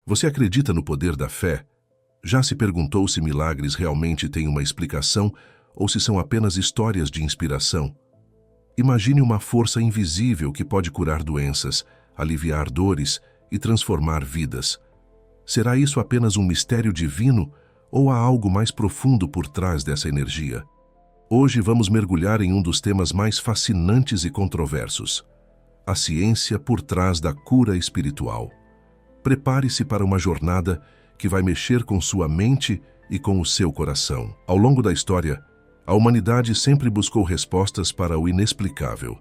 Você acredita no poder da fé? Já se perguntou se milagres realmente têm uma explicação ou se são apenas histórias de inspiração? Imagine uma força invisível que pode curar doenças, aliviar dores e transformar vidas. Será isso apenas um mistério divino ou há algo mais profundo por trás dessa energia? Hoje vamos mergulhar em um dos temas mais fascinantes e controversos: a ciência por trás da cura espiritual. Prepare-se para uma jornada que vai mexer com sua mente e com o seu coração. Ao longo da história, a humanidade sempre buscou respostas para o inexplicável.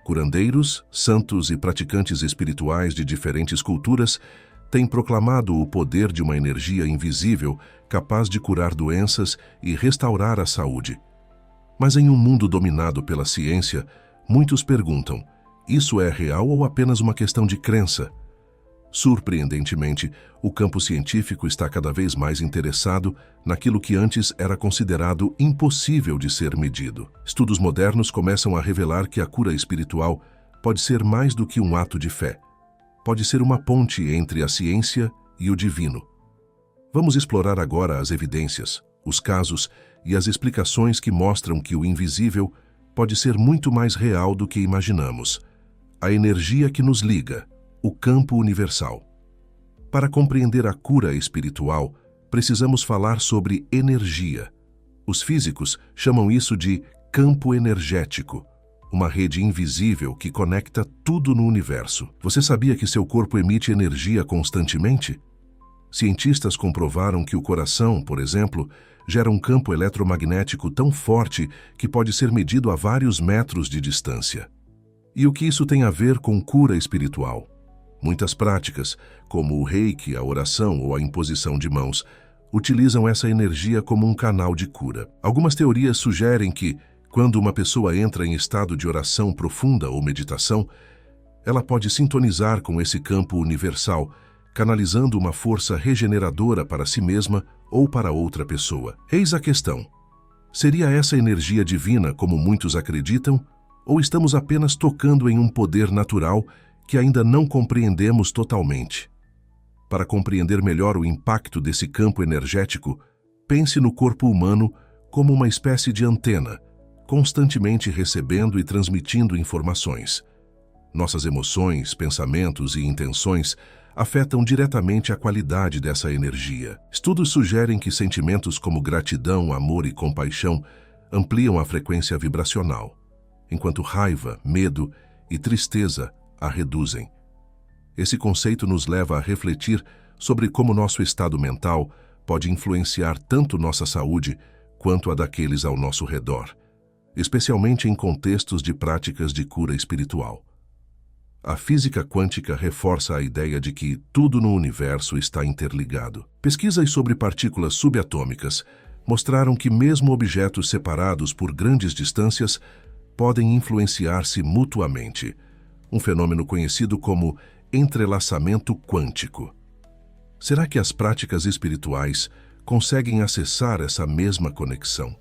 Curandeiros, santos e praticantes espirituais de diferentes culturas têm proclamado o poder de uma energia invisível capaz de curar doenças e restaurar a saúde. Mas em um mundo dominado pela ciência, muitos perguntam: isso é real ou apenas uma questão de crença? Surpreendentemente, o campo científico está cada vez mais interessado naquilo que antes era considerado impossível de ser medido. Estudos modernos começam a revelar que a cura espiritual pode ser mais do que um ato de fé. Pode ser uma ponte entre a ciência e o divino. Vamos explorar agora as evidências, os casos e as explicações que mostram que o invisível pode ser muito mais real do que imaginamos. A energia que nos liga, o campo universal. Para compreender a cura espiritual, precisamos falar sobre energia. Os físicos chamam isso de campo energético, uma rede invisível que conecta tudo no universo. Você sabia que seu corpo emite energia constantemente? Cientistas comprovaram que o coração, por exemplo, gera um campo eletromagnético tão forte que pode ser medido a vários metros de distância. E o que isso tem a ver com cura espiritual? Muitas práticas, como o reiki, a oração ou a imposição de mãos, utilizam essa energia como um canal de cura. Algumas teorias sugerem que, quando uma pessoa entra em estado de oração profunda ou meditação, ela pode sintonizar com esse campo universal, canalizando uma força regeneradora para si mesma ou para outra pessoa. Eis a questão: seria essa energia divina como muitos acreditam, ou estamos apenas tocando em um poder natural que ainda não compreendemos totalmente? Para compreender melhor o impacto desse campo energético, pense no corpo humano como uma espécie de antena, constantemente recebendo e transmitindo informações. Nossas emoções, pensamentos e intenções afetam diretamente a qualidade dessa energia. Estudos sugerem que sentimentos como gratidão, amor e compaixão ampliam a frequência vibracional, enquanto raiva, medo e tristeza a reduzem. Esse conceito nos leva a refletir sobre como nosso estado mental pode influenciar tanto nossa saúde quanto a daqueles ao nosso redor, especialmente em contextos de práticas de cura espiritual. A física quântica reforça a ideia de que tudo no universo está interligado. Pesquisas sobre partículas subatômicas mostraram que mesmo objetos separados por grandes distâncias podem influenciar-se mutuamente, um fenômeno conhecido como entrelaçamento quântico. Será que as práticas espirituais conseguem acessar essa mesma conexão?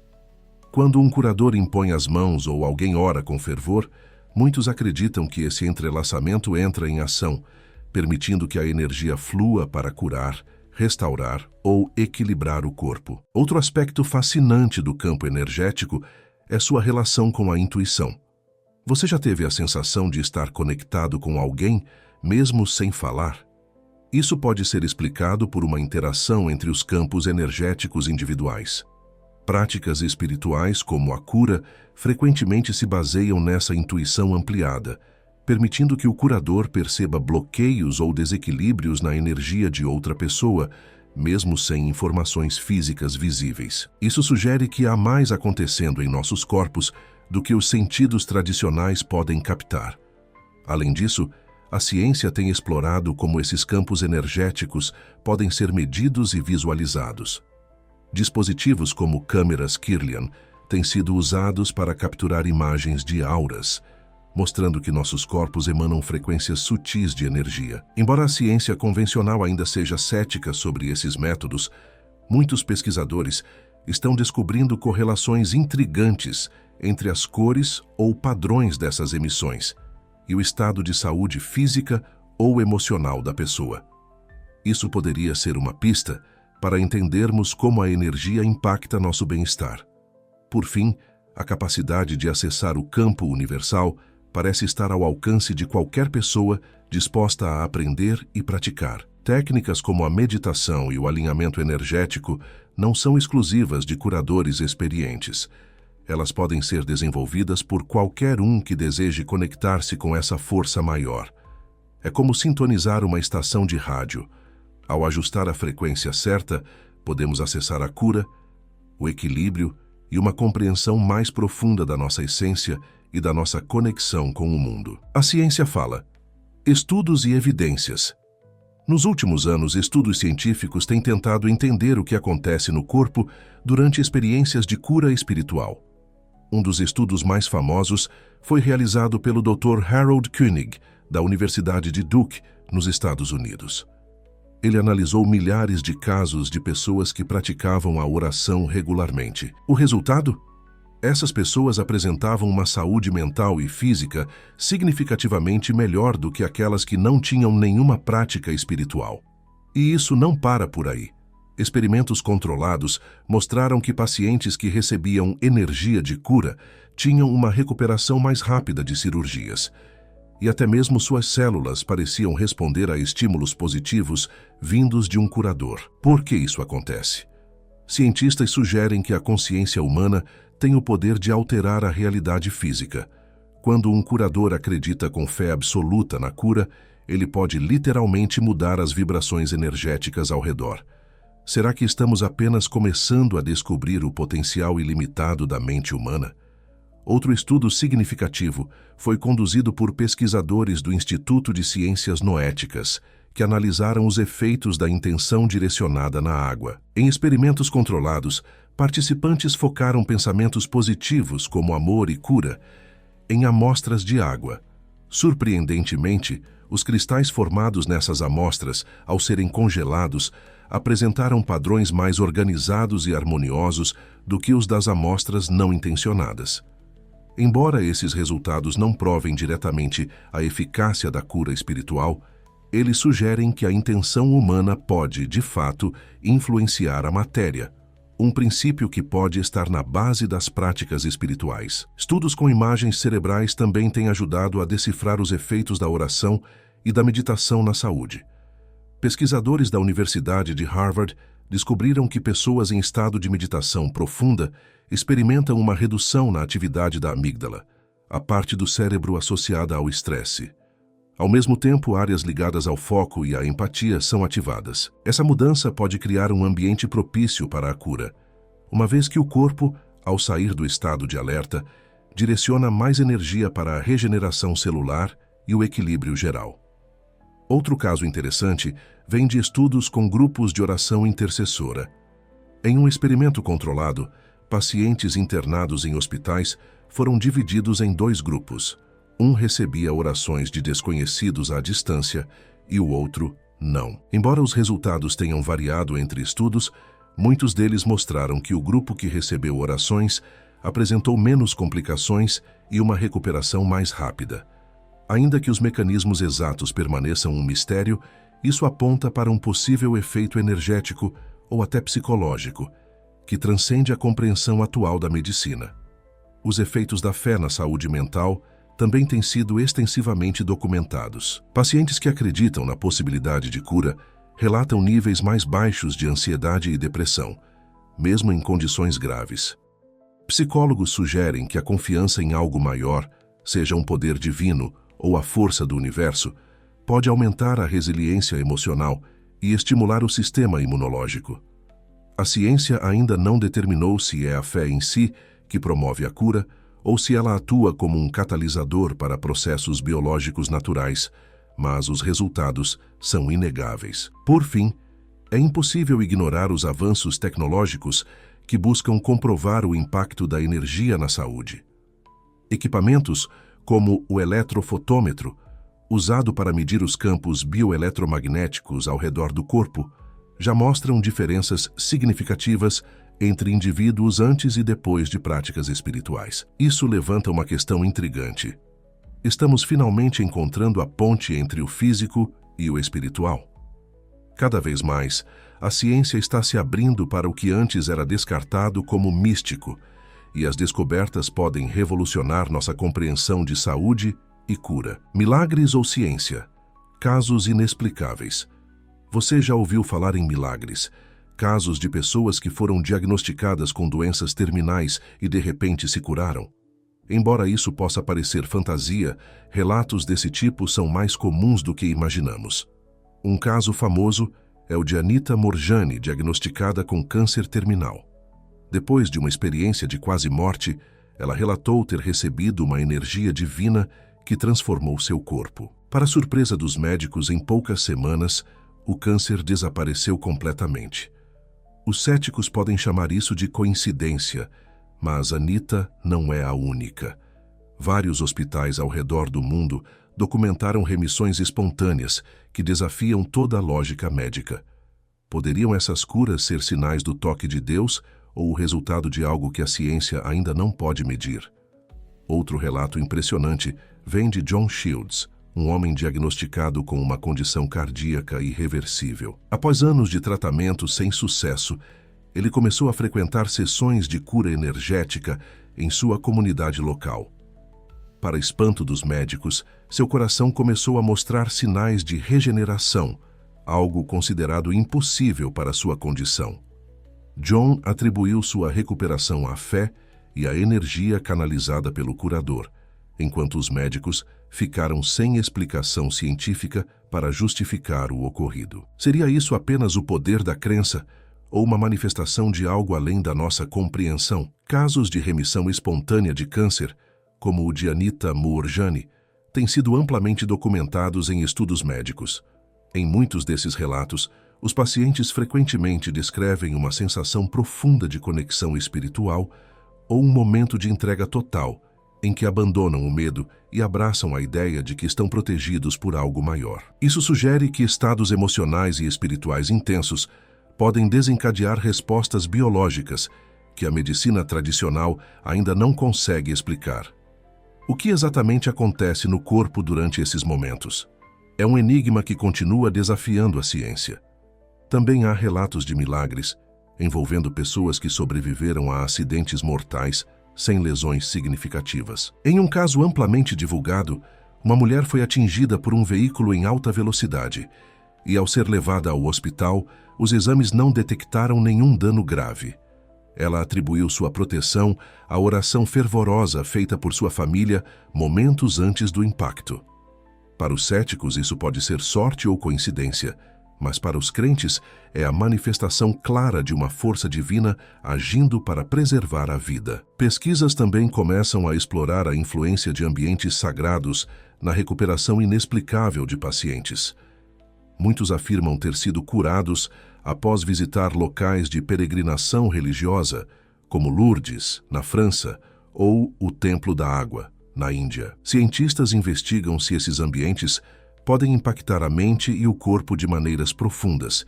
Quando um curador impõe as mãos ou alguém ora com fervor, muitos acreditam que esse entrelaçamento entra em ação, permitindo que a energia flua para curar, restaurar ou equilibrar o corpo. Outro aspecto fascinante do campo energético é sua relação com a intuição. Você já teve a sensação de estar conectado com alguém, mesmo sem falar? Isso pode ser explicado por uma interação entre os campos energéticos individuais. Práticas espirituais, como a cura, frequentemente se baseiam nessa intuição ampliada, permitindo que o curador perceba bloqueios ou desequilíbrios na energia de outra pessoa, mesmo sem informações físicas visíveis. Isso sugere que há mais acontecendo em nossos corpos do que os sentidos tradicionais podem captar. Além disso, a ciência tem explorado como esses campos energéticos podem ser medidos e visualizados. Dispositivos como câmeras Kirlian têm sido usados para capturar imagens de auras, mostrando que nossos corpos emanam frequências sutis de energia. Embora a ciência convencional ainda seja cética sobre esses métodos, muitos pesquisadores estão descobrindo correlações intrigantes entre as cores ou padrões dessas emissões e o estado de saúde física ou emocional da pessoa. Isso poderia ser uma pista para entendermos como a energia impacta nosso bem-estar. Por fim, a capacidade de acessar o campo universal parece estar ao alcance de qualquer pessoa disposta a aprender e praticar. Técnicas como a meditação e o alinhamento energético não são exclusivas de curadores experientes. Elas podem ser desenvolvidas por qualquer um que deseje conectar-se com essa força maior. É como sintonizar uma estação de rádio. Ao ajustar a frequência certa, podemos acessar a cura, o equilíbrio e uma compreensão mais profunda da nossa essência e da nossa conexão com o mundo. A ciência fala: estudos e evidências. Nos últimos anos, estudos científicos têm tentado entender o que acontece no corpo durante experiências de cura espiritual. Um dos estudos mais famosos foi realizado pelo Dr. Harold Koenig, da Universidade de Duke, nos Estados Unidos. Ele analisou milhares de casos de pessoas que praticavam a oração regularmente. O resultado? Essas pessoas apresentavam uma saúde mental e física significativamente melhor do que aquelas que não tinham nenhuma prática espiritual. E isso não para por aí. Experimentos controlados mostraram que pacientes que recebiam energia de cura tinham uma recuperação mais rápida de cirurgias. E até mesmo suas células pareciam responder a estímulos positivos vindos de um curador. Por que isso acontece? Cientistas sugerem que a consciência humana tem o poder de alterar a realidade física. Quando um curador acredita com fé absoluta na cura, ele pode literalmente mudar as vibrações energéticas ao redor. Será que estamos apenas começando a descobrir o potencial ilimitado da mente humana? Outro estudo significativo foi conduzido por pesquisadores do Instituto de Ciências Noéticas, que analisaram os efeitos da intenção direcionada na água. Em experimentos controlados, participantes focaram pensamentos positivos como amor e cura em amostras de água. Surpreendentemente, os cristais formados nessas amostras, ao serem congelados, apresentaram padrões mais organizados e harmoniosos do que os das amostras não intencionadas. Embora esses resultados não provem diretamente a eficácia da cura espiritual, eles sugerem que a intenção humana pode, de fato, influenciar a matéria, um princípio que pode estar na base das práticas espirituais. Estudos com imagens cerebrais também têm ajudado a decifrar os efeitos da oração e da meditação na saúde. Pesquisadores da Universidade de Harvard descobriram que pessoas em estado de meditação profunda experimentam uma redução na atividade da amígdala, a parte do cérebro associada ao estresse. Ao mesmo tempo, áreas ligadas ao foco e à empatia são ativadas. Essa mudança pode criar um ambiente propício para a cura, uma vez que o corpo, ao sair do estado de alerta, direciona mais energia para a regeneração celular e o equilíbrio geral. Outro caso interessante vem de estudos com grupos de oração intercessora. Em um experimento controlado, pacientes internados em hospitais foram divididos em dois grupos. Um recebia orações de desconhecidos à distância e o outro não. Embora os resultados tenham variado entre estudos, muitos deles mostraram que o grupo que recebeu orações apresentou menos complicações e uma recuperação mais rápida. Ainda que os mecanismos exatos permaneçam um mistério, isso aponta para um possível efeito energético ou até psicológico, que transcende a compreensão atual da medicina. Os efeitos da fé na saúde mental também têm sido extensivamente documentados. Pacientes que acreditam na possibilidade de cura relatam níveis mais baixos de ansiedade e depressão, mesmo em condições graves. Psicólogos sugerem que a confiança em algo maior, seja um poder divino ou a força do universo, pode aumentar a resiliência emocional e estimular o sistema imunológico. A ciência ainda não determinou se é a fé em si que promove a cura ou se ela atua como um catalisador para processos biológicos naturais, mas os resultados são inegáveis. Por fim, é impossível ignorar os avanços tecnológicos que buscam comprovar o impacto da energia na saúde. Equipamentos como o eletrofotômetro, usado para medir os campos bioeletromagnéticos ao redor do corpo, já mostram diferenças significativas entre indivíduos antes e depois de práticas espirituais. Isso levanta uma questão intrigante. Estamos finalmente encontrando a ponte entre o físico e o espiritual. Cada vez mais, a ciência está se abrindo para o que antes era descartado como místico, e as descobertas podem revolucionar nossa compreensão de saúde e cura. Milagres ou ciência? Casos inexplicáveis. Você já ouviu falar em milagres? Casos de pessoas que foram diagnosticadas com doenças terminais e de repente se curaram? Embora isso possa parecer fantasia, relatos desse tipo são mais comuns do que imaginamos. Um caso famoso é o de Anita Moorjani, diagnosticada com câncer terminal. Depois de uma experiência de quase morte, ela relatou ter recebido uma energia divina que transformou seu corpo. Para surpresa dos médicos, em poucas semanas, o câncer desapareceu completamente. Os céticos podem chamar isso de coincidência, mas Anita não é a única. Vários hospitais ao redor do mundo documentaram remissões espontâneas que desafiam toda a lógica médica. Poderiam essas curas ser sinais do toque de Deus ou o resultado de algo que a ciência ainda não pode medir? Outro relato impressionante vem de John Shields, um homem diagnosticado com uma condição cardíaca irreversível. Após anos de tratamento sem sucesso, ele começou a frequentar sessões de cura energética em sua comunidade local. Para espanto dos médicos, seu coração começou a mostrar sinais de regeneração, algo considerado impossível para sua condição. John atribuiu sua recuperação à fé e à energia canalizada pelo curador, enquanto os médicos ficaram sem explicação científica para justificar o ocorrido. Seria isso apenas o poder da crença ou uma manifestação de algo além da nossa compreensão? Casos de remissão espontânea de câncer, como o de Anita Moorjani, têm sido amplamente documentados em estudos médicos. Em muitos desses relatos, os pacientes frequentemente descrevem uma sensação profunda de conexão espiritual ou um momento de entrega total, em que abandonam o medo e abraçam a ideia de que estão protegidos por algo maior. Isso sugere que estados emocionais e espirituais intensos podem desencadear respostas biológicas que a medicina tradicional ainda não consegue explicar. O que exatamente acontece no corpo durante esses momentos? É um enigma que continua desafiando a ciência. Também há relatos de milagres envolvendo pessoas que sobreviveram a acidentes mortais sem lesões significativas. Em um caso amplamente divulgado, uma mulher foi atingida por um veículo em alta velocidade e, ao ser levada ao hospital, os exames não detectaram nenhum dano grave. Ela atribuiu sua proteção à oração fervorosa feita por sua família momentos antes do impacto. Para os céticos, isso pode ser sorte ou coincidência, mas para os crentes é a manifestação clara de uma força divina agindo para preservar a vida. Pesquisas também começam a explorar a influência de ambientes sagrados na recuperação inexplicável de pacientes. Muitos afirmam ter sido curados após visitar locais de peregrinação religiosa, como Lourdes, na França, ou o Templo da Água, na Índia. Cientistas investigam se esses ambientes podem impactar a mente e o corpo de maneiras profundas,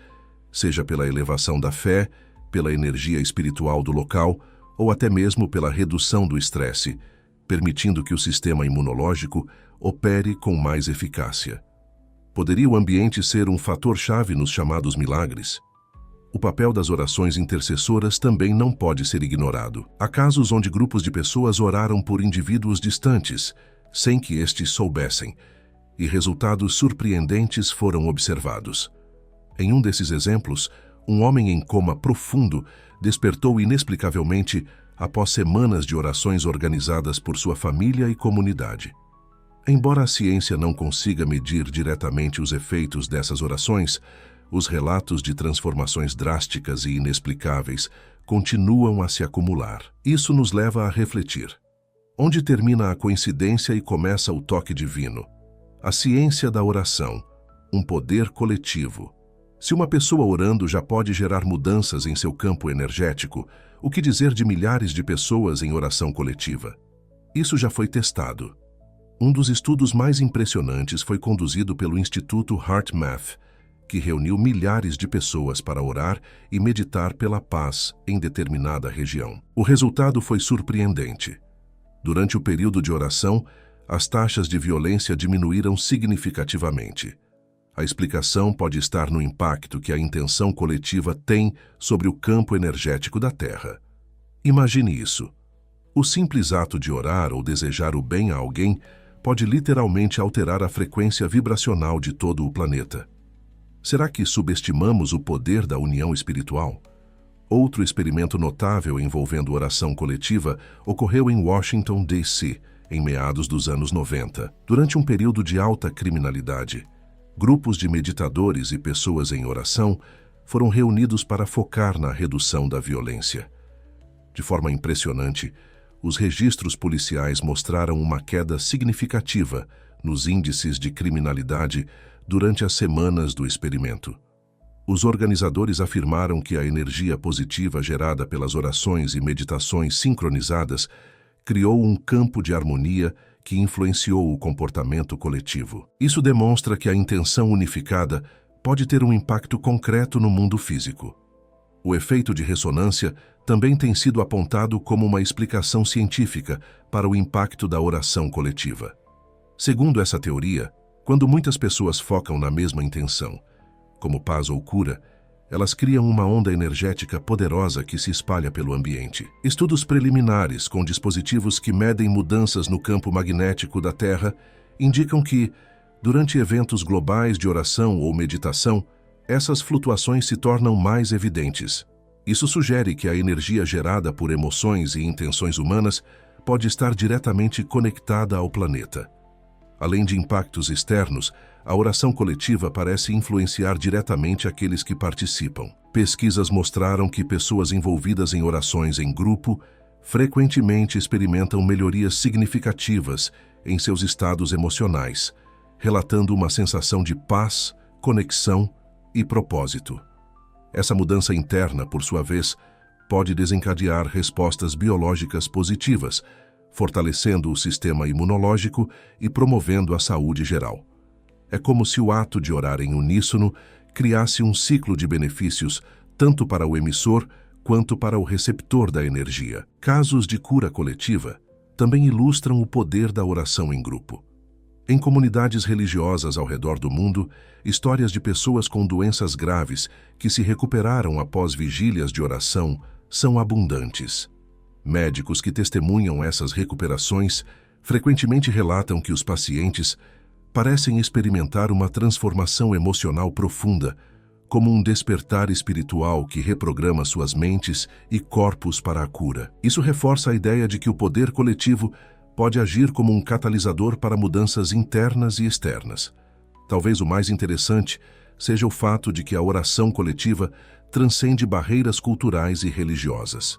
seja pela elevação da fé, pela energia espiritual do local ou até mesmo pela redução do estresse, permitindo que o sistema imunológico opere com mais eficácia. Poderia o ambiente ser um fator-chave nos chamados milagres? O papel das orações intercessoras também não pode ser ignorado. Há casos onde grupos de pessoas oraram por indivíduos distantes, sem que estes soubessem, e resultados surpreendentes foram observados. Em um desses exemplos, um homem em coma profundo despertou inexplicavelmente após semanas de orações organizadas por sua família e comunidade. Embora a ciência não consiga medir diretamente os efeitos dessas orações, os relatos de transformações drásticas e inexplicáveis continuam a se acumular. Isso nos leva a refletir. Onde termina a coincidência e começa o toque divino? A ciência da oração, um poder coletivo. Se uma pessoa orando já pode gerar mudanças em seu campo energético, o que dizer de milhares de pessoas em oração coletiva? Isso já foi testado. Um dos estudos mais impressionantes foi conduzido pelo Instituto HeartMath, que reuniu milhares de pessoas para orar e meditar pela paz em determinada região. O resultado foi surpreendente. Durante o período de oração, as taxas de violência diminuíram significativamente. A explicação pode estar no impacto que a intenção coletiva tem sobre o campo energético da Terra. Imagine isso. O simples ato de orar ou desejar o bem a alguém pode literalmente alterar a frequência vibracional de todo o planeta. Será que subestimamos o poder da união espiritual? Outro experimento notável envolvendo oração coletiva ocorreu em Washington, D.C., em meados dos anos 90. Durante um período de alta criminalidade, grupos de meditadores e pessoas em oração foram reunidos para focar na redução da violência. De forma impressionante, os registros policiais mostraram uma queda significativa nos índices de criminalidade durante as semanas do experimento. Os organizadores afirmaram que a energia positiva gerada pelas orações e meditações sincronizadas criou um campo de harmonia que influenciou o comportamento coletivo. Isso demonstra que a intenção unificada pode ter um impacto concreto no mundo físico. O efeito de ressonância também tem sido apontado como uma explicação científica para o impacto da oração coletiva. Segundo essa teoria, quando muitas pessoas focam na mesma intenção, como paz ou cura, elas criam uma onda energética poderosa que se espalha pelo ambiente. Estudos preliminares com dispositivos que medem mudanças no campo magnético da Terra indicam que, durante eventos globais de oração ou meditação, essas flutuações se tornam mais evidentes. Isso sugere que a energia gerada por emoções e intenções humanas pode estar diretamente conectada ao planeta. Além de impactos externos, a oração coletiva parece influenciar diretamente aqueles que participam. Pesquisas mostraram que pessoas envolvidas em orações em grupo frequentemente experimentam melhorias significativas em seus estados emocionais, relatando uma sensação de paz, conexão e propósito. Essa mudança interna, por sua vez, pode desencadear respostas biológicas positivas, fortalecendo o sistema imunológico e promovendo a saúde geral. É como se o ato de orar em uníssono criasse um ciclo de benefícios tanto para o emissor quanto para o receptor da energia. Casos de cura coletiva também ilustram o poder da oração em grupo. Em comunidades religiosas ao redor do mundo, histórias de pessoas com doenças graves que se recuperaram após vigílias de oração são abundantes. Médicos que testemunham essas recuperações frequentemente relatam que os pacientes parecem experimentar uma transformação emocional profunda, como um despertar espiritual que reprograma suas mentes e corpos para a cura. Isso reforça a ideia de que o poder coletivo pode agir como um catalisador para mudanças internas e externas. Talvez o mais interessante seja o fato de que a oração coletiva transcende barreiras culturais e religiosas.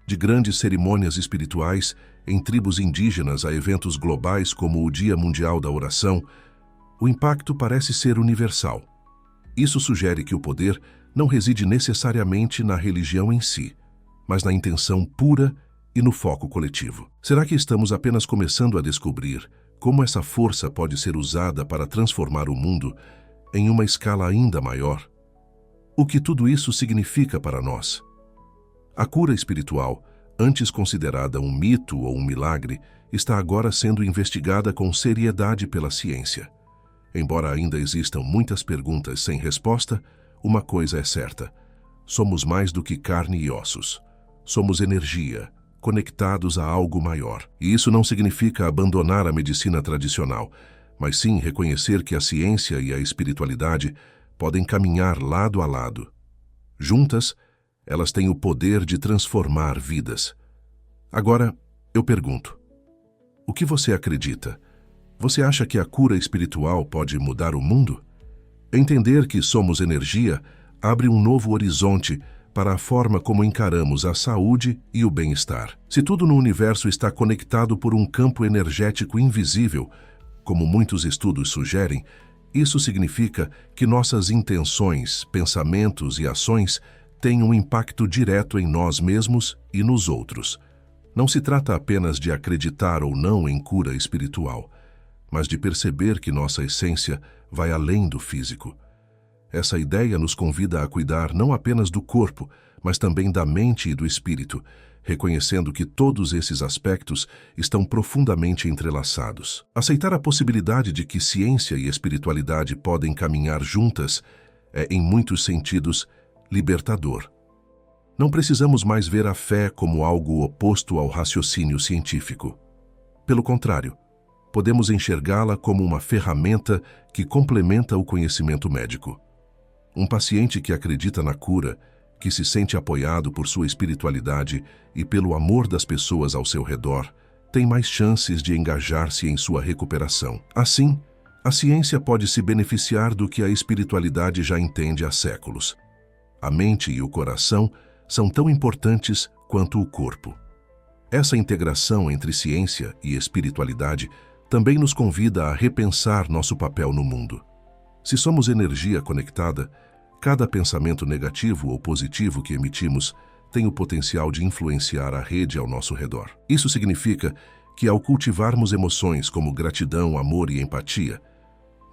De grandes cerimônias espirituais, em tribos indígenas a eventos globais como o Dia Mundial da Oração, o impacto parece ser universal. Isso sugere que o poder não reside necessariamente na religião em si, mas na intenção pura e no foco coletivo. Será que estamos apenas começando a descobrir como essa força pode ser usada para transformar o mundo em uma escala ainda maior? O que tudo isso significa para nós? A cura espiritual, antes considerada um mito ou um milagre, está agora sendo investigada com seriedade pela ciência. Embora ainda existam muitas perguntas sem resposta, uma coisa é certa: somos mais do que carne e ossos. Somos energia, conectados a algo maior. E isso não significa abandonar a medicina tradicional, mas sim reconhecer que a ciência e a espiritualidade podem caminhar lado a lado. Juntas, elas têm o poder de transformar vidas. Agora, eu pergunto: o que você acredita? Você acha que a cura espiritual pode mudar o mundo? Entender que somos energia abre um novo horizonte para a forma como encaramos a saúde e o bem-estar. Se tudo no universo está conectado por um campo energético invisível, como muitos estudos sugerem, isso significa que nossas intenções, pensamentos e ações têm um impacto direto em nós mesmos e nos outros. Não se trata apenas de acreditar ou não em cura espiritual, mas de perceber que nossa essência vai além do físico. Essa ideia nos convida a cuidar não apenas do corpo, mas também da mente e do espírito, reconhecendo que todos esses aspectos estão profundamente entrelaçados. Aceitar a possibilidade de que ciência e espiritualidade podem caminhar juntas é, em muitos sentidos, libertador. Não precisamos mais ver a fé como algo oposto ao raciocínio científico. Pelo contrário, podemos enxergá-la como uma ferramenta que complementa o conhecimento médico. Um paciente que acredita na cura, que se sente apoiado por sua espiritualidade e pelo amor das pessoas ao seu redor, tem mais chances de engajar-se em sua recuperação. Assim, a ciência pode se beneficiar do que a espiritualidade já entende há séculos. A mente e o coração são tão importantes quanto o corpo. Essa integração entre ciência e espiritualidade também nos convida a repensar nosso papel no mundo. Se somos energia conectada, cada pensamento negativo ou positivo que emitimos tem o potencial de influenciar a rede ao nosso redor. Isso significa que, ao cultivarmos emoções como gratidão, amor e empatia,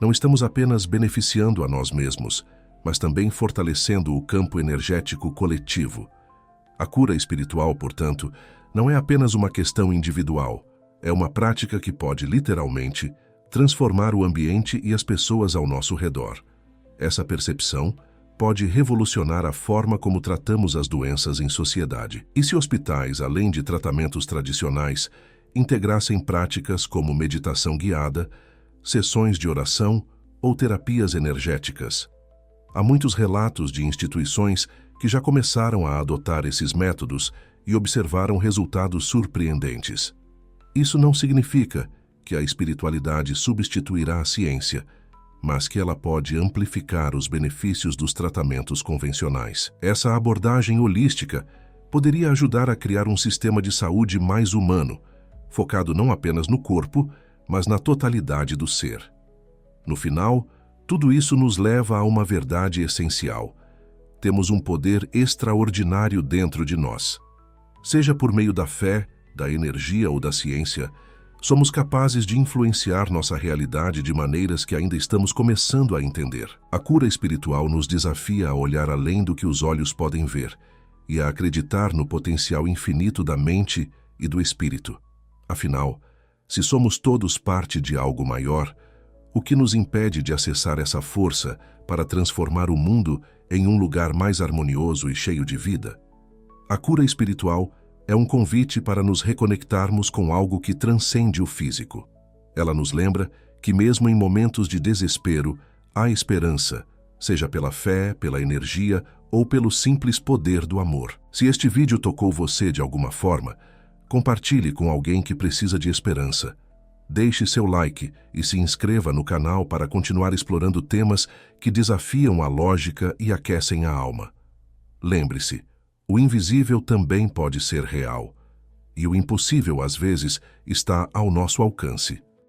não estamos apenas beneficiando a nós mesmos, mas também fortalecendo o campo energético coletivo. A cura espiritual, portanto, não é apenas uma questão individual, é uma prática que pode, literalmente, transformar o ambiente e as pessoas ao nosso redor. Essa percepção pode revolucionar a forma como tratamos as doenças em sociedade. E se hospitais, além de tratamentos tradicionais, integrassem práticas como meditação guiada, sessões de oração ou terapias energéticas? Há muitos relatos de instituições que já começaram a adotar esses métodos e observaram resultados surpreendentes. Isso não significa que a espiritualidade substituirá a ciência, mas que ela pode amplificar os benefícios dos tratamentos convencionais. Essa abordagem holística poderia ajudar a criar um sistema de saúde mais humano, focado não apenas no corpo, mas na totalidade do ser. No final, tudo isso nos leva a uma verdade essencial. Temos um poder extraordinário dentro de nós. Seja por meio da fé, da energia ou da ciência, somos capazes de influenciar nossa realidade de maneiras que ainda estamos começando a entender. A cura espiritual nos desafia a olhar além do que os olhos podem ver e a acreditar no potencial infinito da mente e do espírito. Afinal, se somos todos parte de algo maior, o que nos impede de acessar essa força para transformar o mundo em um lugar mais harmonioso e cheio de vida? A cura espiritual é um convite para nos reconectarmos com algo que transcende o físico. Ela nos lembra que mesmo em momentos de desespero, há esperança, seja pela fé, pela energia ou pelo simples poder do amor. Se este vídeo tocou você de alguma forma, compartilhe com alguém que precisa de esperança. Deixe seu like e se inscreva no canal para continuar explorando temas que desafiam a lógica e aquecem a alma. Lembre-se, o invisível também pode ser real, e o impossível, às vezes, está ao nosso alcance.